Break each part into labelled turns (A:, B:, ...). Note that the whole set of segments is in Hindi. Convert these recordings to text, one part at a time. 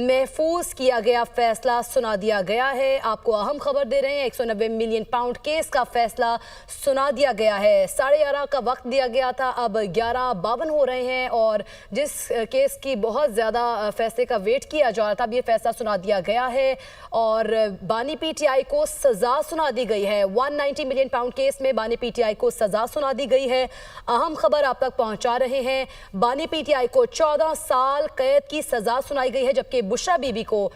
A: महफूज किया गया फैसला सुना दिया गया है। आपको अहम खबर दे रहे हैं, 190 मिलियन पाउंड केस का फैसला सुना दिया गया है। 11:30 का वक्त दिया गया था, अब 11:52 हो रहे हैं और जिस केस की बहुत ज़्यादा फैसले का वेट किया जा रहा था, अब ये फैसला सुना दिया गया है और बानी पीटीआई को सज़ा सुना दी गई है। 190 मिलियन पाउंड केस में बानी पीटीआई को सज़ा सुना दी गई है। अहम खबर आप तक पहुँचा रहे हैं। बानी पीटीआई को 14 साल कैद की सज़ा सुनाई है, जबकि बुशरा बीबी को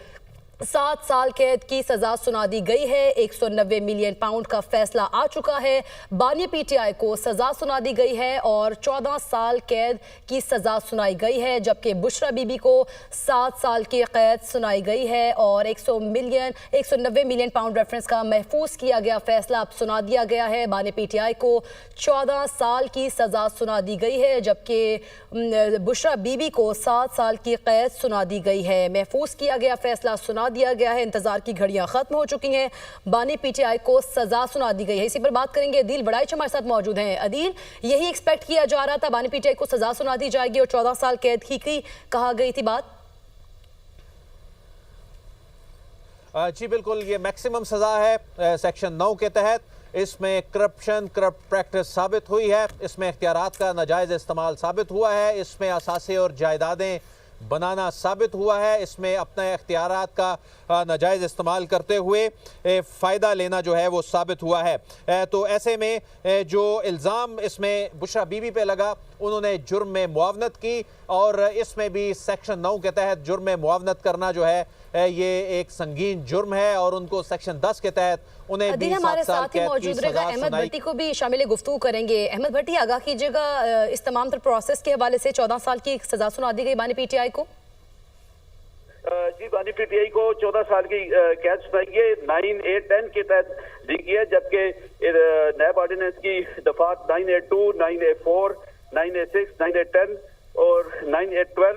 A: 7 साल कैद की सजा सुना दी गई है। 190 मिलियन पाउंड का फैसला आ चुका है। बानी पीटीआई को सजा सुना दी गई है और 14 साल कैद की सजा सुनाई गई है, जबकि बुशरा बीबी को 7 साल की कैद सुनाई गई है और 190 मिलियन पाउंड रेफरेंस का महफूज किया गया फैसला अब सुना दिया गया है। बानी पीटीआई को 14 साल की सजा सुना दी गई है, जबकि बुशरा बीबी को 7 साल की कैद सुना दी गई है। महफूज किया गया फैसला सुना दिया गया है। इंतजार की घड़ियां खत्म हो चुकी हैं। बानी पीटीआई को सजा सुना दी गई है। इसी पर बात करेंगे। अदील बड़ाइच हमारे साथ मौजूद हैं। अदील, यही एक्सपेक्ट किया जा रहा था, बानी पीटीआई को सजा सुना दी जाएगी और 14 साल कैद की कहा गई थी बात?
B: जी बिल्कुल, ये मैक्सिमम सजा है सेक्शन 9 के तहत। इसमें करप्ट प्रैक्टिस साबित हुई है, इसमें इख्तियारात का नाजायज़ इस्तेमाल साबित हुआ है, इसमें असासे और जायदादें बनाना साबित हुआ है, इसमें अपने इख्तियारात का नाजायज़ इस्तेमाल करते हुए फ़ायदा लेना जो है वो साबित हुआ है। तो ऐसे में जो इल्ज़ाम इसमें बुशरा बीबी पे लगा, उन्होंने जुर्म में मुआवनत की और इसमें भी सेक्शन 9 के तहत जुर्म में मुआवनत करना जो है ये एक संगीन जुर्म है और उनको सेक्शन 10 के तहत उन्हें भी 7 साल कैद की सजा सुनाई।
A: अहमद भट्टी को भी शामिल गुफ्तगू करेंगे। अहमद भट्टी, आगाह कीजिएगा, इस तमाम प्रोसेस के हवाले से 14 साल की सजा सुना दी गई बानी पीटीआई को।
C: जी, बानी पीटीआई को 14 साल की कैद सुनाई गई 9A10 के तहत दी गई है, जबकि नैब ऑर्डिनेंस की दफात 9A2, 9A4, 9A6, 9A10 और 9A12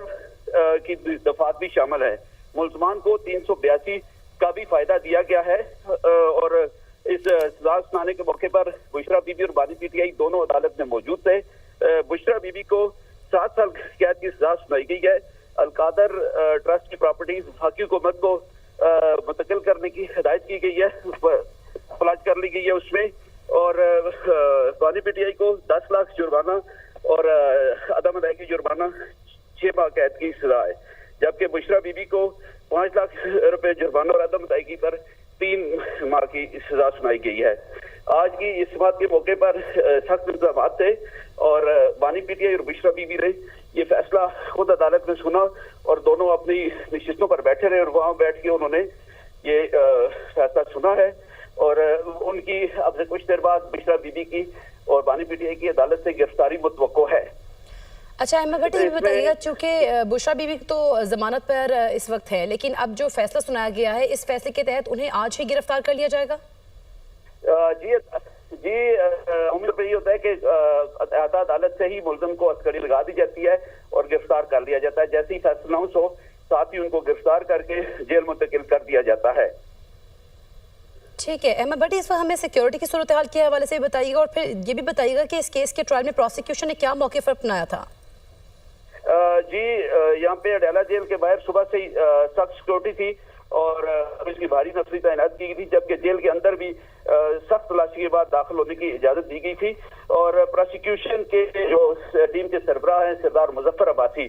C: की दफात भी शामिल है। मुल्ज़मान को 382 का भी फायदा दिया गया है और इस सजा सुनाने के मौके पर बुशरा बीबी और बानी पीटीआई दोनों अदालत में मौजूद थे। बुशरा बीबी को 7 साल कैद की सजा सुनाई गई है। अलकादर ट्रस्ट की प्रॉपर्टीज वफाकी हुकूमत को मुंतकिल करने की हिदायत की गई है, फ्लैट कर ली गई है उसमें, और बानी पीटीआई को 10 लाख जुर्माना और अदम अदायगी जुर्माना 6 माह कैद की सजा है, जबकि बुशरा बीबी को 5 लाख रुपए जुर्माना और अदम अदायगी पर 3 माह की सजा सुनाई गई है। आज की इस बात के मौके पर सख्त इंतजाम थे और बानी पीटीआई और बुशरा बीबी ने ये फैसला खुद अदालत में सुना और दोनों अपनी नशिस्तों पर बैठे रहे और वहां बैठ के उन्होंने ये फैसला सुना है और उनकी अब से कुछ देर बाद बुशरा बीबी की और बानी पीटीआई की अदालत से गिरफ्तारी मुतवक्को है।
A: अच्छा अहमद भट्टी, ये बताइएगा, चूंकि बुशरा बीबी तो जमानत पर इस वक्त है, लेकिन अब जो फैसला सुनाया गया है, इस फैसले के तहत उन्हें आज ही गिरफ्तार कर लिया जाएगा?
C: जी उम्मीद पर ये होता है कि अदालत से ही मुल्ज़िम को अस्कड़ी लगा दी जाती है और गिरफ्तार कर लिया जाता है। जैसे ही फैसला हो, साथ ही उनको गिरफ्तार करके जेल मुंतकिल कर दिया जाता है।
A: ठीक है अहमद भट्टी, इस वक्त हमें सिक्योरिटी की सूरत हाल के हवाले से बताइएगा और फिर ये भी बताइएगा कि इस केस के ट्रायल में प्रोसिक्यूशन ने क्या मौके पर अपनाया था?
C: जी, यहाँ पे अडाला जेल के बाहर सुबह से ही सख्त सिक्योरिटी थी और इसकी भारी नफरी तैनात की गई थी, जबकि जेल के अंदर भी सख्त तलाशी के बाद दाखिल होने की इजाजत दी गई थी। और प्रोसिक्यूशन के जो टीम के सरबराह हैं सरदार मुजफ्फर अब्बासी,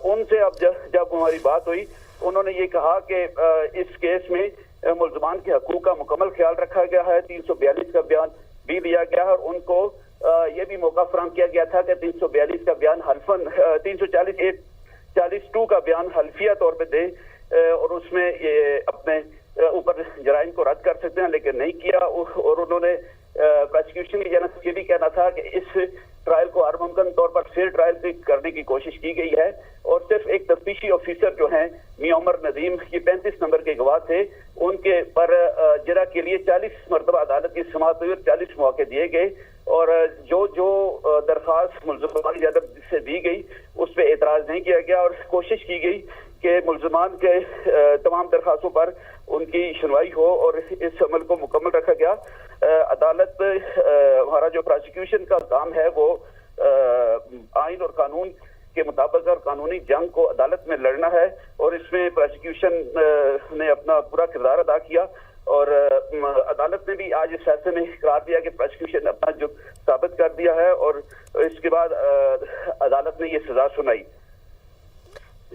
C: उनसे अब जब हमारी बात हुई, उन्होंने ये कहा कि इस केस में मुल्ज़मान के हकूक का मुकम्मल ख्याल रखा गया है। 342 का बयान भी दिया गया है और उनको ये भी मौका फराहम किया गया था कि 342 का बयान हल्फन 342 का बयान हल्फिया तौर पर दें और उसमें ये अपने ऊपर जराइम को रद्द कर सकते हैं, लेकिन नहीं किया। और उन्होंने प्रोसिक्यूशन की जानब ये भी कहना था कि इस ट्रायल को हर मुमकिन तौर पर फेयर ट्रायल करने की कोशिश की गई है और सिर्फ एक तफ्तीशी ऑफिसर जो हैं मियां उमर नदीम, ये 35 नंबर के गवाह थे, उनके पर जरा के लिए 40 मरतबा अदालत की समाअत हुई और 40 मौके दिए गए और जो दरख्वास्त मुल्ज़िमान की जानब से दी गई उस पर एतराज नहीं किया गया और कोशिश की गई कि मुल्ज़मान के तमाम दरख्वास्तों पर उनकी सुनवाई हो और इस अमल को मुकम्मल रखा गया। अदालत, हमारा जो प्रोसिक्यूशन का काम है वो आइन और कानून के मुताबिक और कानूनी जंग को अदालत में लड़ना है और इसमें प्रोसिक्यूशन ने अपना पूरा किरदार अदा किया और अदालत ने भी आज इस फैसले में करार दिया कि प्रोसिक्यूशन अपना जो साबित कर दिया है और इसके बाद अदालत ने ये सजा सुनाई।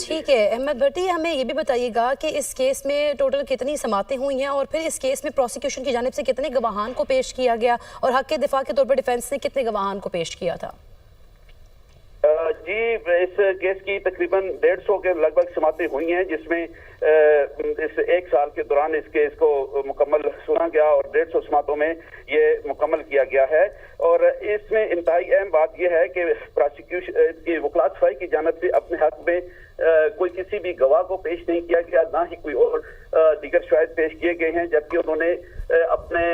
A: ठीक है अहमद भट्टी, हमें ये भी बताइएगा कि इस केस में टोटल कितनी समातें हुई हैं और फिर इस केस में प्रोसिक्यूशन की जानिब से कितने गवाहान को पेश किया गया और हक के दिफा के तौर पर डिफेंस ने कितने गवाहान को पेश किया था?
C: जी, इस केस की तकरीबन 150 के लगभग समातें हुई हैं, जिसमें इस एक साल के दौरान इस केस को मुकम्मल सुना गया और 150 समातों में ये मुकम्मल किया गया है। और इसमें इंतहाई अहम बात यह है कि प्रोसिक्यूशन की वकालत फ़ाई की जानिब से अपने हक में कोई किसी भी गवाह को पेश नहीं किया गया, ना ही कोई और दीगर शवाहिद पेश किए गए हैं, जबकि उन्होंने अपने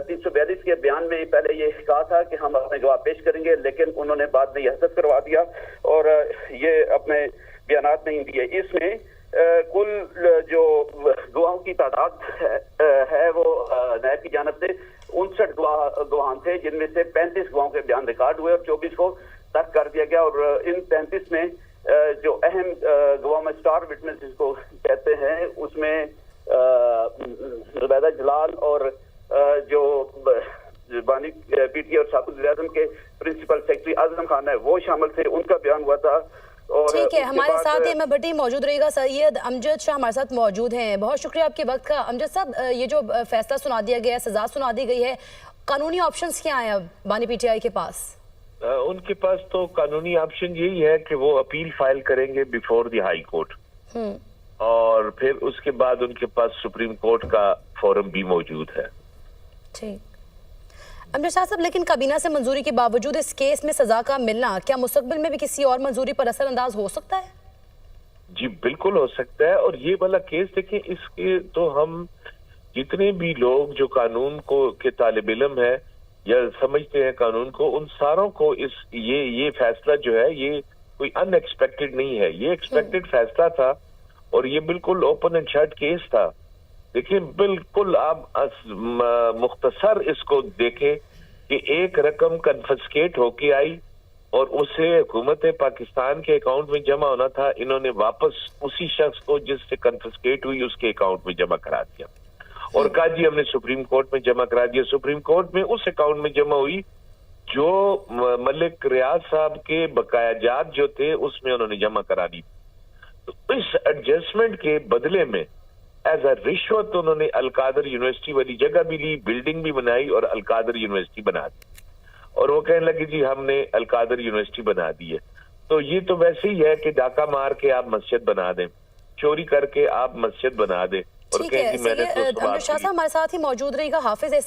C: 342 के बयान में पहले ये कहा था कि हम अपने गवाह पेश करेंगे, लेकिन उन्होंने बाद में यह हसद करवा दिया और ये अपने बयानात नहीं दिए। इसमें कुल जो गवाहों की तादाद है वो नायब की जानिब से 59 गवाहान थे, जिनमें से 35 गवाहों के बयान रिकॉर्ड हुए और 24 को तर्क कर दिया गया। और इन 35 में जो अहम गवाह में स्टार विटनेस जिसको कहते हैं, उसमें जुबैदा जलाल और जो बानी पीटीआई और साकुत वज़ीर-ए-आज़म के प्रिंसिपल सेक्रेटरी आजम खान है वो शामिल थे, उनका बयान हुआ था। और
A: ठीक है, हमारे साथ अहमद भट्टी मौजूद रहेगा। सैयद अमजद शाह हमारे साथ मौजूद हैं। बहुत शुक्रिया आपके वक्त का। अमजद साहब, ये जो फैसला सुना दिया गया है, सजा सुना दी गई है, कानूनी ऑप्शंस क्या हैं अब बानी पीटीआई के पास?
D: उनके पास तो कानूनी ऑप्शन यही है कि वो अपील फाइल करेंगे बिफोर द हाई कोर्ट और फिर उसके बाद उनके पास सुप्रीम कोर्ट का फोरम भी मौजूद है।
A: ठीक, अमजद शाह साहब, लेकिन काबीना से मंजूरी के बावजूद इस केस में सजा का मिलना क्या मुस्तकबिल में भी किसी और मंजूरी पर असरअंदाज हो सकता है?
D: जी बिल्कुल हो सकता है। और ये वाला केस देखें, इसके तो हम जितने भी लोग जो कानून को के तालिब इल्म है या समझते हैं कानून को, उन सारों को ये फैसला जो है ये कोई अनएक्सपेक्टेड नहीं है, ये एक्सपेक्टेड फैसला था और ये बिल्कुल ओपन एंड शट केस था। देखिए, बिल्कुल आप मुख्तसर इसको देखें कि एक रकम कन्फिस्केट होके आई और उसे हुकूमत पाकिस्तान के अकाउंट में जमा होना था, इन्होंने वापस उसी शख्स को जिससे कन्फिस्केट हुई उसके अकाउंट में जमा करा दिया और कहा जी हमने सुप्रीम कोर्ट में जमा करा दिया। सुप्रीम कोर्ट में उस अकाउंट में जमा हुई जो मलिक रियाज साहब के बकायाजात जो थे उसमें उन्होंने जमा करा दी। तो इस एडजस्टमेंट के बदले में एज अ रिश्वत उन्होंने अलकादर यूनिवर्सिटी वाली जगह भी ली, बिल्डिंग भी बनाई और अलकादर यूनिवर्सिटी बना दी और वो कहने लगे जी हमने अलकादर यूनिवर्सिटी बना दी है। तो ये तो वैसे ही है कि डाका मार के आप मस्जिद बना दें, चोरी करके आप मस्जिद बना दें और
A: ठीक है,
D: मैंने तो
A: अमजद शाह साहब हमारे साथ ही मौजूद रहेगा। हाफिज एहसान